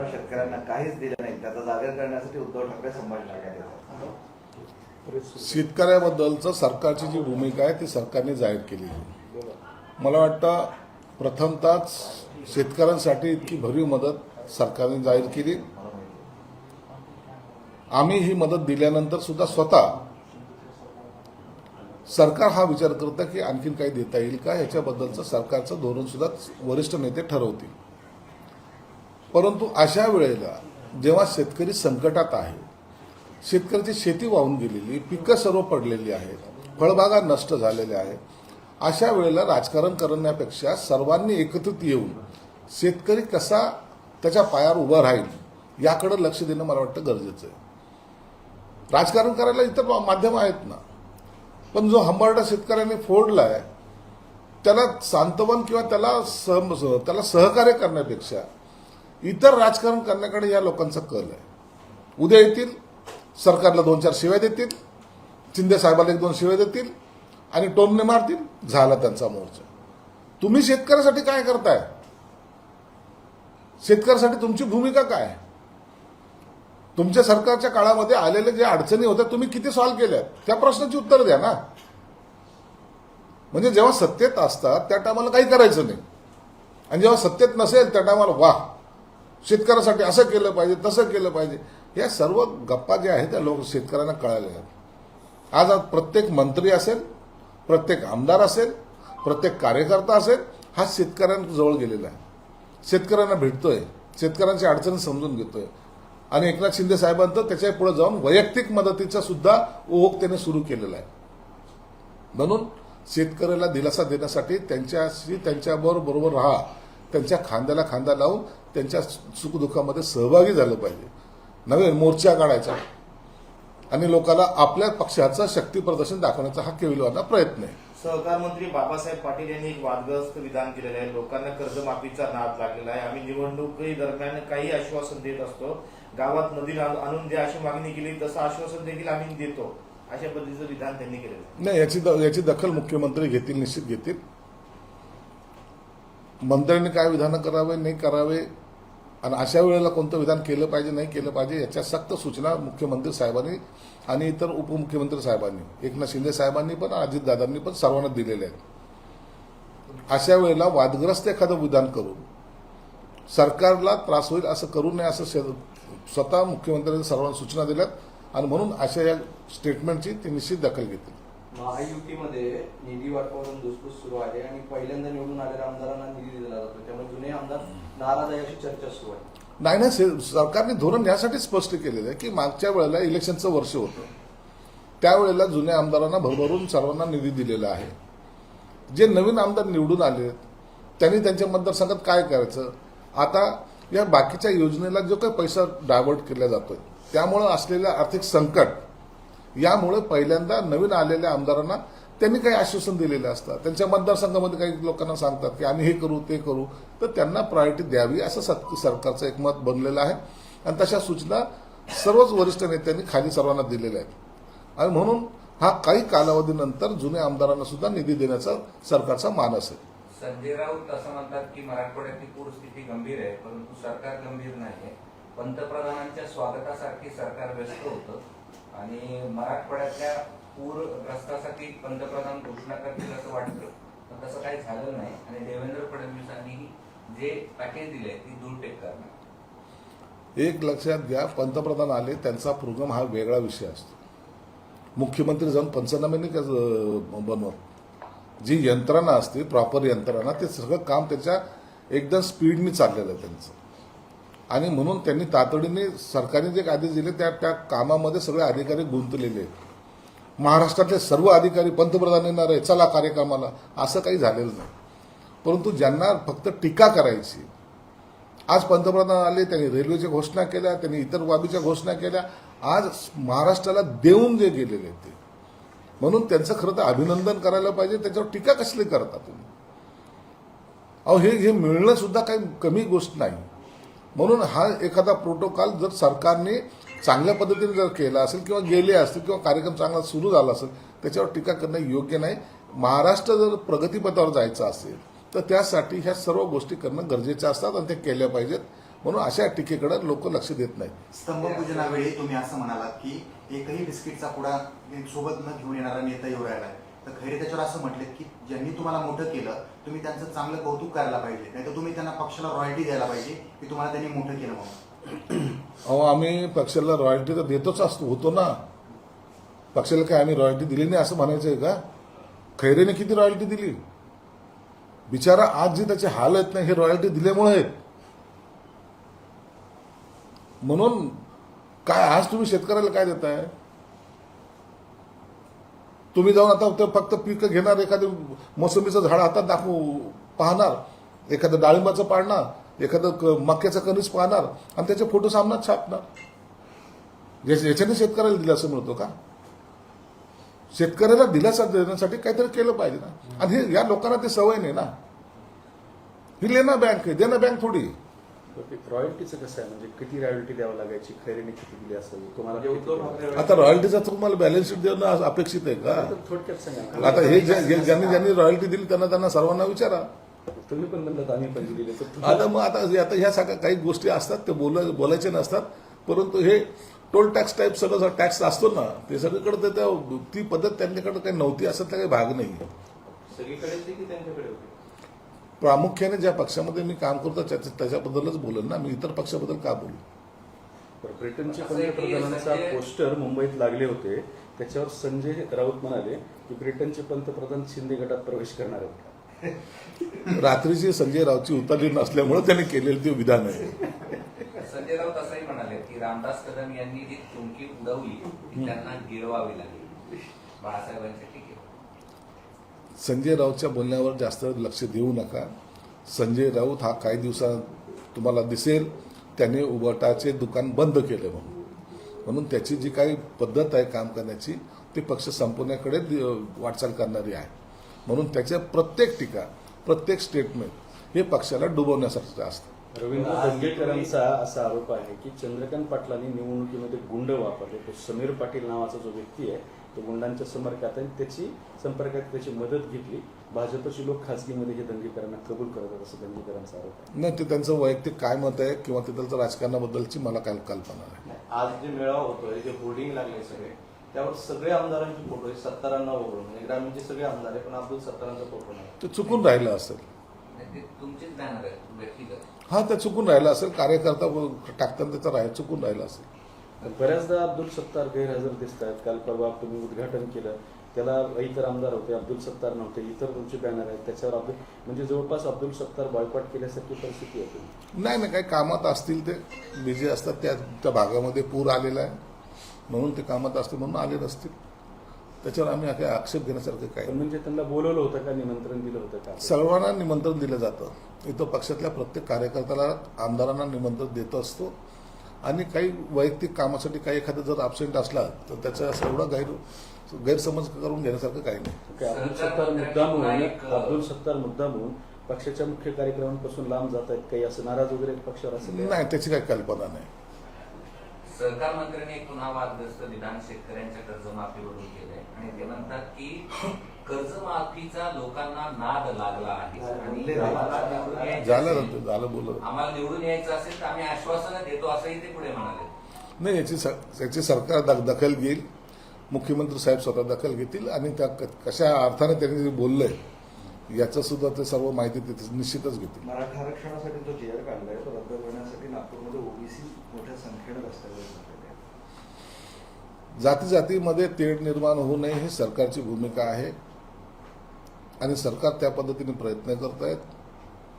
शेतकऱ्यांना काहीच दिलं नाही, त्याचा जागर करण्यासाठी उद्धव ठाकरे संभाजीनगर येतात. शेतकऱ्याबद्दलचं सरकारची जी भूमिका आहे ती सरकारने जाहीर केली आहे. मला वाटतं प्रथमतःच शेतकऱ्यांसाठी इतकी भरीव मदत सरकारने जाहीर केली. आम्ही ही मदत दिल्यानंतर सुद्धा स्वतः सरकार हा विचार करतं की आणखीन काही देता येईल का, याच्याबद्दलचं सरकारचं धोरण सुद्धा वरिष्ठ नेते ठरवतील. परंतु अशा वेळेला जेव्हा शेतकरी संकटात आहे, शेतकऱ्याची शेती वाहून गेलेली, पिकं सर्व पडलेली आहेत, फळबागा नष्ट झालेल्या आहेत, अशा वेळेला राजकारण करण्यापेक्षा सर्वांनी एकत्रित येऊन शेतकरी कसा त्याच्या पायावर उभा राहील याकडे लक्ष देणं मला वाटतं गरजेचं आहे. राजकारण करायला इतर माध्यम आहेत ना, पण जो हंबरडा शेतकऱ्यांनी फोडलाय त्याला सांत्वन किंवा त्याला सहकार्य करण्यापेक्षा इतर राजकारण करण्याकडे या लोकांचा कल आहे. उद्या येतील, सरकारला 2-4 शिव्या देतील, शिंदे साहेबांना 1-2 शिव्या देतील आणि टोमणे मारतील, झाला त्यांचा मोर्चा. तुम्ही शेतकऱ्यासाठी काय करताय? शेतकऱ्यासाठी तुमची भूमिका काय? तुमच्या सरकारच्या काळामध्ये आलेल्या ज्या अडचणी होत्या तुम्ही किती सॉल्व्ह केल्या, त्या प्रश्नाची उत्तर द्या ना. म्हणजे जेव्हा सत्तेत असतात त्या टायमाला काही करायचं नाही, आणि जेव्हा सत्तेत नसेल त्या टायमाला वाह शेतकऱ्यासाठी असं केलं पाहिजे, तसं केलं पाहिजे. या सर्व गप्पा ज्या आहेत त्या शेतकऱ्यांना कळाल्या आहेत. आज प्रत्येक मंत्री असेल, प्रत्येक आमदार असेल, प्रत्येक कार्यकर्ता असेल, हा शेतकऱ्यांजवळ गेलेला आहे, शेतकऱ्यांना भेटतोय, शेतकऱ्यांची अडचणी समजून घेतोय. आणि एकनाथ शिंदे साहेबांचं त्याच्या पुढे जाऊन वैयक्तिक मदतीचा सुद्धा ओघ त्याने सुरू केलेला आहे. म्हणून शेतकऱ्याला दिलासा देण्यासाठी त्यांच्याबरोबर राहा, त्यांच्या खांद्याला खांदा लावून त्यांच्या सुखदुःखामध्ये सहभागी झालं पाहिजे. नवीन मोर्चा काढायचा आणि लोकांना आपल्या पक्षाचं शक्ती प्रदर्शन दाखवण्याचा हा केविलवाना प्रयत्न आहे. सहकार मंत्री बाबासाहेब पाटील यांनी एक वादग्रस्त विधान केलेलं आहे. लोकांना कर्जमाफीचा नाद लागलेला आहे. आम्ही निवडणुकी दरम्यान काही आश्वासन देत असतो, गावात नदी आणून द्या अशी मागणी केली, तसं आश्वासन देखील आम्ही देतो, अशा पद्धतीचं विधान त्यांनी केलेलं आहे. नाही, याची दखल मुख्यमंत्री घेतील, निश्चित घेतील. मंत्र्यांनी काय विधान करावे नाही करावे आणि अशा वेळेला कोणतं विधान केलं पाहिजे नाही केलं पाहिजे याच्या सक्त सूचना मुख्यमंत्री साहेबांनी आणि इतर उपमुख्यमंत्री साहेबांनी, एकनाथ शिंदे साहेबांनी पण, अजितदादांनी पण सर्वांना दिलेले आहेत. अशा वेळेला वादग्रस्त एखादं विधान करून सरकारला त्रास होईल असं करू नये असं स्वतः मुख्यमंत्र्यांनी सर्वांना सूचना दिल्यात. आणि म्हणून अशा या स्टेटमेंटची ते निश्चित दखल घेतील. महायुतीमध्ये निधी वाटपावरून धुसफूस सुरू आहे आणि पहिल्यांदा निवडून आलेल्या आमदारांना निधी दिला जातो, त्यामुळे जुने आमदार नाराज आहे अशी चर्चा सुरू आहे. नाही, सरकारने धोरण यासाठी स्पष्ट केलेलं आहे की मागच्या वेळेला इलेक्शनचं वर्ष होतं, त्यावेळेला जुन्या आमदारांना भरभरून सर्वांना निधी दिलेला आहे. जे नवीन आमदार निवडून आले त्यांनी त्यांच्या मतदारसंघात काय करायचं? आता या बाकीच्या योजनेला जो काही पैसा डायव्हर्ट केला जातोय त्यामुळे असलेलं आर्थिक संकट, यामुळे पहिल्यांदा नवीन आलेल्या आमदारांना त्यांनी काही आश्वासन दिलेले असतात. त्यांच्या मतदारसंघामध्ये काही लोकांना सांगतात की आम्ही हे करू ते करू, तर त्यांना प्रायोरिटी द्यावी असं सरकारचं एक मत बनलेलं आहे. आणि तशा सूचना सर्वच वरिष्ठ नेत्यांनी खाली सर्वांना दिलेल्या आहेत. आणि म्हणून हा काही कालावधीनंतर जुन्या आमदारांना सुद्धा निधी देण्याचा सरकारचा मानस आहे. संजय राऊत असं म्हणतात की मराठवाड्यातली पूरस्थिती गंभीर आहे, परंतु सरकार गंभीर नाही. पंतप्रधानांच्या स्वागतासाठी सरकार व्यस्त होतं आणि मराठवाड्यातल्या पूरग्रस्तासाठी पंतप्रधान घोषणा करतील असं वाटतं, पण तसं काही झालं नाही. आणि देवेंद्र फडणवीसांनी जे पॅकेज दिले ती दूरटेक करणार. एक लक्षात घ्या, पंतप्रधान आले त्यांचा प्रोग्राम हा वेगळा विषय असतो. मुख्यमंत्री जाऊन पंचनाम्याने बनवत, जी यंत्रणा असते प्रॉपर यंत्रणा, ते सगळं काम त्याच्या एकदम स्पीडनी चाललेलं आहे त्यांचं. आणि म्हणून त्यांनी तातडीने सरकारने जे आदेश दिले त्या कामामध्ये सगळे अधिकारी गुंतलेले आहेत. महाराष्ट्रातले सर्व अधिकारी पंतप्रधान येणार आहे चला कार्यक्रमाला असं काही झालेलं नाही. परंतु ज्यांना फक्त टीका करायची, आज पंतप्रधान आले, त्यांनी रेल्वेच्या घोषणा केल्या, त्यांनी इतर बाबीच्या घोषणा केल्या, आज महाराष्ट्राला देऊन जे गेलेले ते, म्हणून त्यांचं खरं तर अभिनंदन करायला पाहिजे. त्याच्यावर टीका कसली करता तुम्ही? अहो हे मिळणं सुद्धा काही कमी गोष्ट नाही. म्हणून हा एखादा प्रोटोकॉल जर सरकारने चांगल्या पद्धतीने जर केला असेल किंवा गेले असतील किंवा कार्यक्रम चांगला सुरू झाला असेल, त्याच्यावर टीका करणं योग्य नाही. महाराष्ट्र जर प्रगतीपथावर जायचं असेल तर त्यासाठी ह्या सर्व गोष्टी करणं गरजेच्या असतात आणि त्या केल्या पाहिजेत. म्हणून अशा टीकेकडे लोक लक्ष देत नाहीत. स्तंभपूजनावेळी तुम्ही असं म्हणालात की एकही बिस्किटचा पुडा सोबत न घेऊन येणारा नेता येऊ राहिला. तर खैरे त्याच्यावर असं म्हटले की ज्यांनी तुम्हाला मोठं केलं तुम्ही त्यांचं चांगलं कौतुक करायला पाहिजे, नाही तर तुम्ही त्यांना पक्षाला रॉयल्टी द्यायला पाहिजे की तुम्हाला त्यांनी मोठं केलं म्हणून. अहो, आम्ही पक्षाला रॉयल्टी तर देतोच होतो ना. पक्षाला काय आम्ही रॉयल्टी दिली नाही असं म्हणायचं आहे का? खैरेने किती रॉयल्टी दिली? बिचारा आज जे त्याचे हाल आहेत ना हे रॉयल्टी दिल्यामुळे आहेत. म्हणून काय आज तुम्ही शेतकऱ्याला काय देताय? तुम्ही जाऊन आता ते फक्त पीक घेणार, एखादं मोसंबीचं झाड हातात दाखवू पाहणार, एखादं डाळिंबाचं पाडणार, एखादं मक्याचं कणीस पाहणार आणि त्याचे फोटो सामनात छापणार. याच्याने शेतकऱ्याला दिलासा मिळतो का? शेतकऱ्याला दिलासा देण्यासाठी काहीतरी केलं पाहिजे ना. आणि हे या लोकांना ते सवय नाही ना. ही लेना बँक आहे, देना बँक थोडी. रॉयल्टीचं कसं आहे, म्हणजे किती रॉयल्टी द्यावं लागायची, खैरेने किती दिली असेल तुम्हाला? म्हणजे उद्धव ठाकरे आता रॉयल्टीचा तुम्हाला बॅलन्स शीट देणं अपेक्षित आहे का? थोडक्यात सांगा. आता हे ज्यांनी रॉयल्टी दिली त्यांना सर्वांना विचारा. तुम्ही पण म्हणलात आम्ही पण दिली. आता मग आता ह्या सगळ्या काही गोष्टी असतात ते बोलायचे नसतात, परंतु हे टोल टॅक्स टाईप सगळं टॅक्स असतो ना, ते सगळीकडे ती पद्धत त्यांच्याकडे काही नव्हती असं काही भाग नाही. सगळीकडेच आहे की त्यांच्याकडे होते? प्रामुख्याने ज्या पक्षामध्ये मी काम करतो त्याच्याबद्दलच बोलेन ना, मी इतर पक्षाबद्दल का बोलू? ब्रिटनचे पंतप्रधानांचा पोस्टर मुंबईत लागले होते, त्याच्यावर संजय राऊत म्हणाले की ब्रिटनचे पंतप्रधान शिंदे गटात प्रवेश करणार आहेत. रात्रीची संजय राऊतची उतारी नसल्यामुळे त्यांनी केलेलं ते विधान आहे. संजय राऊत असंही म्हणाले की रामदास कदम यांनी जी चुमकी उडवली ती त्यांना गिळवावी लागली बाळासाहेबांच्या टीकेवर. संजय राऊतच्या बोलण्यावर जास्त लक्ष देऊ नका. संजय राऊत हा काही दिवसात तुम्हाला दिसेल त्याने उबाटाचे दुकान बंद केले म्हणून त्याची जी काही पद्धत आहे काम करण्याची ती पक्ष संपवण्याकडे वाटचाल करणारी आहे. म्हणून त्याच्या प्रत्येक टीका, प्रत्येक स्टेटमेंट हे पक्षाला डुबवण्यासाठी असतं. रवींद्र दंगेकरांचा असा आरोप आहे की चंद्रकांत पाटलांनी निवडणुकीमध्ये गुंड वापरले. तो समीर पाटील नावाचा जो व्यक्ती आहे तो गुंडांच्या संपर्कात आहे, त्याची मदत घेतली. भाजपचे लोक खासगीमध्ये हे दंगेकरांना कबूल करतात असं दंगेकरांचा आरोप आहे. नाही, ते त्यांचं वैयक्तिक काय मत आहे किंवा तिथलचं राजकारणाबद्दलची मला काय कल्पना नाही. आज जे मेळावा होतोय, जे होर्डिंग लागले सगळे, त्यावर सगळे आमदारांचे फोटो आहे, 70 वगळून. म्हणजे ग्रामीणचे सगळे आमदार आहे पण अब्दुल सत्तारांचा फोटो नाही. ते चुकून राहिलं असेल. ते तुमचेच बॅनर आहे व्यक्तिगत. हा, ते चुकून राहिलं असेल. कार्यकर्ता टाकताना त्याचा चुकून राहिला असेल. बऱ्याचदा अब्दुल सत्तार गैरहजर दिसत आहेत. काल परवा तुम्ही उद्घाटन केलं, त्याला इतर आमदार होते, अब्दुल सत्तार नव्हते. इतर तुमचे बॅनर आहेत त्याच्यावर म्हणजे जवळपास अब्दुल सत्तार बॉयकॉट केल्यासारखी परिस्थिती होती. नाही, काही कामात असतील ते बिझी असतात. त्या भागामध्ये पूर आलेला आहे म्हणून ते कामात असतील म्हणून आले नसतील. त्याच्यावर आम्ही काही आक्षेप घेण्यासारखं काय पण म्हणजे त्यांना बोलवलं होतं का, निमंत्रण दिलं होतं का? सर्वांना निमंत्रण दिलं जातं. इथं पक्षातल्या प्रत्येक कार्यकर्त्याला आमदारांना निमंत्रण देत असतो आणि काही वैयक्तिक कामासाठी काही एखादा जर अब्सेंट असला तर त्याचा असं एवढा गैरसमज करून घेण्यासारखं काही नाही. अब्दुल सत्तार मुद्दामून पक्षाच्या मुख्य कार्यक्रमांपासून लांब जात आहेत काही, असं नाराज वगैरे पक्षावर असेल? नाही, त्याची काही कल्पना नाही. सहकार मंत्र्यांनी एक पुन्हा वादग्रस्त विधान शेतकऱ्यांच्या कर्जमाफीवरून केलंय आणि ते म्हणतात की कर्जमाफीचा लोकांना नाद लागला आहे आणि झालं बोलत. आम्हाला निवडून यायचं असेल तर आम्ही आश्वासनं देतो असंही ते पुढे म्हणाले. नाही, याची सरकार दखल घेईल. मुख्यमंत्री साहेब स्वतः दखल घेतील आणि त्या कशा अर्थाने त्यांनी जे बोललंय याचं सुद्धा ते सर्व माहिती तिथे निश्चितच घेतील. मराठा आरक्षणासाठी जो जी आर काढलाय तो रद्द करण्यासाठी नागपूरमध्ये ओबीसी मोठ्या संख्येने रस्त्यावर उतरलेले आहेत. जातीमध्ये तेढ निर्माण होऊ नये ही सरकारची भूमिका आहे आणि सरकार त्या पद्धतीने प्रयत्न करत आहेत.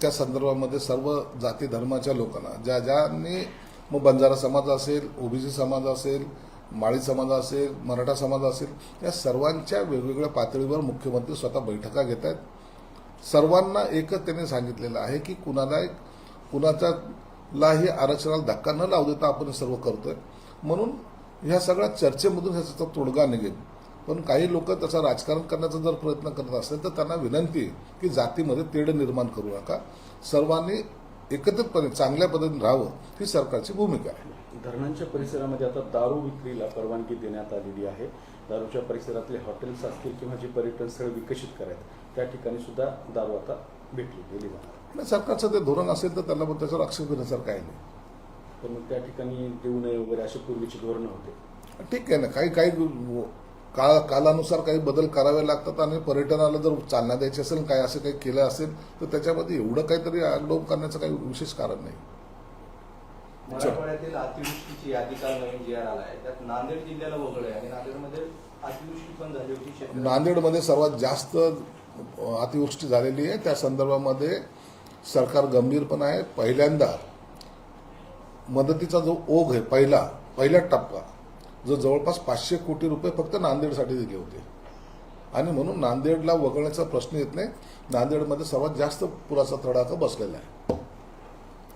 त्या संदर्भामध्ये सर्व जाती धर्माच्या लोकांना ज्यांनी मग बंजारा समाज असेल, ओबीसी समाज असेल, माळी समाज असेल, मराठा समाज असेल, या सर्वांच्या वेगवेगळ्या पातळीवर मुख्यमंत्री स्वतः बैठका घेत आहेत. सर्वांना एकच त्यांनी सांगितलेलं आहे की कुणाच्यालाही आरक्षणाला धक्का न लावू देता आपण हे सर्व करतोय. म्हणून ह्या सगळ्या चर्चेमधून ह्याचा तोडगा निघेल. पण काही लोक त्याचं राजकारण करण्याचा जर प्रयत्न करत असतील तर त्यांना विनंती आहे की जातीमध्ये तेढ निर्माण करू नका. सर्वांनी एकत्रितपणे चांगल्या पद्धतीने राहावं ही सरकारची भूमिका आहे. धरणांच्या परिसरामध्ये आता दारू विक्रीला परवानगी देण्यात आलेली आहे. दारूच्या परिसरातले हॉटेल्स असतील किंवा जे पर्यटन स्थळ विकसित करायचे त्या ठिकाणी सुद्धा दारू आता भेटली गेली जाणार. नाही, सरकारचं ते धोरण असेल तर त्याला पण त्याच्यावर आक्षेप घेण्यासारखं काही नाही. तर मग त्या ठिकाणी देऊ नये वगैरे अशी पूर्वीची धोरणं होते. ठीक आहे ना, काही कालानुसार काही बदल करावे लागतात आणि पर्यटनाला जर चालना द्यायची असेल, काय असं काही केलं असेल तर त्याच्यामध्ये एवढं काहीतरी आगडोप करण्याचं काही विशेष कारण नाही. मराठवाड्यातील अतिवृष्टीची यादी काल नवीन जी आर आला आहे, त्यात नांदेड जिल्ह्याला वगळलं आहे आणि नांदेडमध्ये अतिवृष्टी पण झाली होती. नांदेडमध्ये सर्वात जास्त अतिवृष्टी झालेली आहे. त्या संदर्भामध्ये सरकार गंभीर पण आहे. पहिल्यांदा मदतीचा जो ओघ आहे, पहिला टप्पा जो जवळपास 500 कोटी रुपये फक्त नांदेडसाठी दिले होते आणि म्हणून नांदेडला वगळण्याचा प्रश्न येत नाही. नांदेडमध्ये सर्वात जास्त पुराचा तडाखा बसलेला आहे.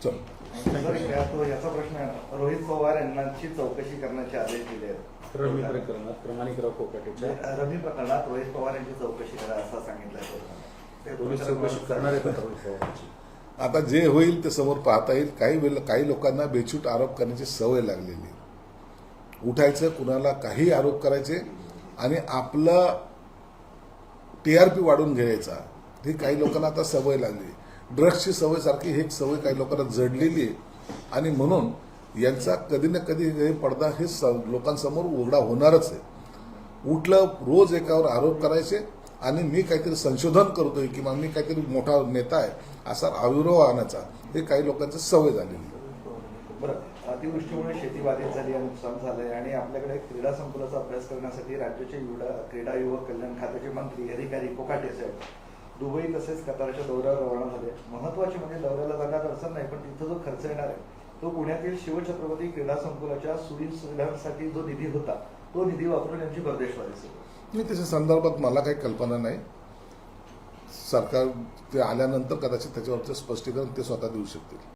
चल, याचा प्रश्न आहे, रोहित पवार यांची चौकशी करण्याचे आदेश दिले आहेत. रवी प्रकरणात प्रमाणिकराव कोकाटेच्या रवी प्रकरणात रोहित पवार यांची चौकशी करा असं सांगितलंय. पोलीस चौकशी करणार आहेत आता रोहित पवारांची. आता जे होईल ते समोर पाहता येईल. काही लोकांना बेछूट आरोप करण्याची सवय लागलेली. उठायचं, कुणाला काही आरोप करायचे आणि आपला TRP वाढून घ्यायचा, ही काही लोकांना आता सवय लागली. ड्रग्सची सवय सारखी ही एक सवय काही लोकांना जडलेली आहे आणि म्हणून यांचा कधी ना कधी हे पडदा हे लोकांसमोर उघडा होणारच आहे. उठलं रोज एकावर आरोप करायचे आणि मी काहीतरी संशोधन करतोय किंवा मी काहीतरी मोठा नेता आहे असा आविर्भाव आणायचा, हे काही लोकांची सवय झालेली आहे. बरं, अतिवृष्टीमुळे शेती बाधित झाली आहे, नुकसान झालंय आणि आपल्याकडे क्रीडा संकुलाचा अभ्यास करण्यासाठी राज्याचे क्रीडा युवक कल्याण खात्याचे मंत्री अधिकारी कोकाटे साहेब दुबई तसेच कतारच्या दौऱ्यावर रवाना झाले. महत्वाचे म्हणजे दौऱ्याला जाण्यात अडचण नाही, पण तिथं जो खर्च येणार आहे तो पुण्यातील शिवछत्रपती क्रीडा संकुलाच्या सुविधांसाठी जो निधी होता तो निधी वापरून यांची परदेशवारी सुरू. मी त्याच्या संदर्भात मला काही कल्पना नाही. सरकार ते आल्यानंतर कदाचित त्याच्यावरचं स्पष्टीकरण ते स्वतः देऊ शकतील.